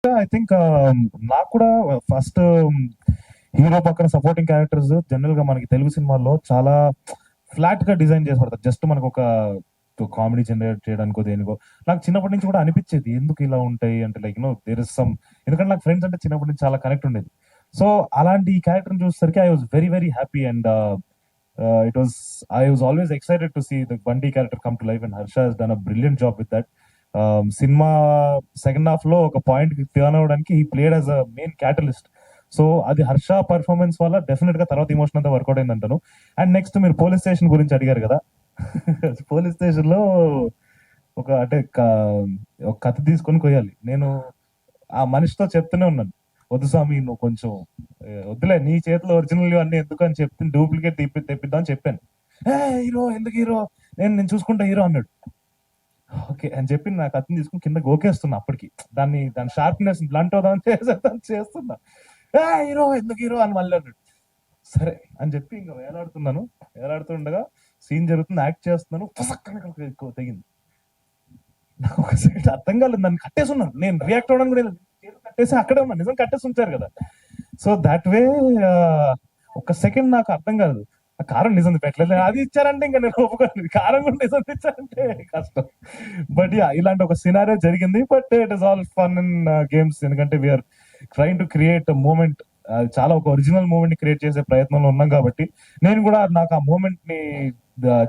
గా I think నాకు కూడా ఫస్ట్ హీరో పక్కన సపోర్టింగ్ క్యారెక్టర్స్ జనరల్ గా మనకి తెలుగు సినిమాల్లో చాలా ఫ్లాట్ గా డిజైన్ చేసి పడతారు. జస్ట్ మనకు ఒక కామెడీ జనరేట్ చేయడానికో దేనికో. నాకు చిన్నప్పటి నుంచి కూడా అనిపించేది ఎందుకు ఇలా ఉంటాయి అంటే లైక్ దేర్ ఇస్ సమ్, ఎందుకంటే నాకు ఫ్రెండ్స్ అంటే చిన్నప్పటి నుంచి చాలా కనెక్ట్ ఉండేది. సో అలాంటి ఈ క్యారెక్టర్ చూసేసరికి I was very very happy and I was always excited to see the Bundy character come to life, and Harsha has done a brilliant job with that. Cinema second half లో ఒక point కి turn అవడానికి he played as a main catalyst. So అది Harsha performance వల్ల definite గా తర్వాత emotion అంతా work out అయింది అంటాను. అండ్ నెక్స్ట్ మీరు పోలీస్ స్టేషన్ గురించి అడిగారు కదా. పోలీస్ స్టేషన్ లో ఒక అంటే ఒక కత్తి తీసుకొని కొయ్యాలి. నేను ఆ మనిషితో చెప్తూనే ఉన్నాను, వద్దు స్వామి నువ్వు కొంచెం వద్దులే, నీ చేతిలో ఒరిజినల్ అన్ని ఎందుకు అని చెప్తే డూప్లికేట్ తెప్పిద్దాం అని చెప్పాను. హీరో ఎందుకు హీరో, నేను చూసుకుంటా హీరో అన్నాడు. ఓకే అని చెప్పి నాకు అతను తీసుకుని కింద గోకేస్తున్నా. అప్పటికి దాని షార్ప్నెస్ బ్లంట్ అవుదామని చేస్తున్నా. హీరో ఎందుకు హీరో అని మళ్ళీ అన్నాడు. సరే అని చెప్పి ఇంకా వేలాడుతుండగా సీన్ జరుగుతుంది, యాక్ట్ చేస్తున్నాను, తెగింది. నాకు ఒక సైడ్ అర్థం కాలేదు, నన్ను కట్టేసున్నాను. నేను రియాక్ట్ అవ్వడానికి కూడా కట్టేసి అక్కడే ఉన్నాను, నిజం కట్టేసి ఉంచారు కదా. సో దాట్ వే ఒక సెకండ్ నాకు అర్థం కాదు, కారం నిజం పెట్టలేదు, అది ఇచ్చారంటే ఇంకా నేను ఒప్పుకోను, కారం కూడా నిజం ఇచ్చారంటే కష్టం. బట్ ఇలాంటి ఒక సినారియో జరిగింది. But it is all fun and games, ఎందుకంటే we're trying to create moment. చాలా ఒక ఒరిజినల్ మూమెంట్ ని క్రియేట్ చేసే ప్రయత్నంలో ఉన్నాం కాబట్టి నేను కూడా నాకు ఆ మూమెంట్ ని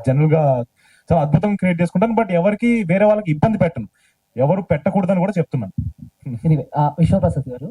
జనరల్ గా చాలా అద్భుతంగా క్రియేట్ చేసుకుంటాను. బట్ ఎవరికి వేరే వాళ్ళకి ఇబ్బంది పెట్టను, ఎవరు పెట్టకూడదని కూడా చెప్తున్నాను. విశ్వప్రసాద్ గారు,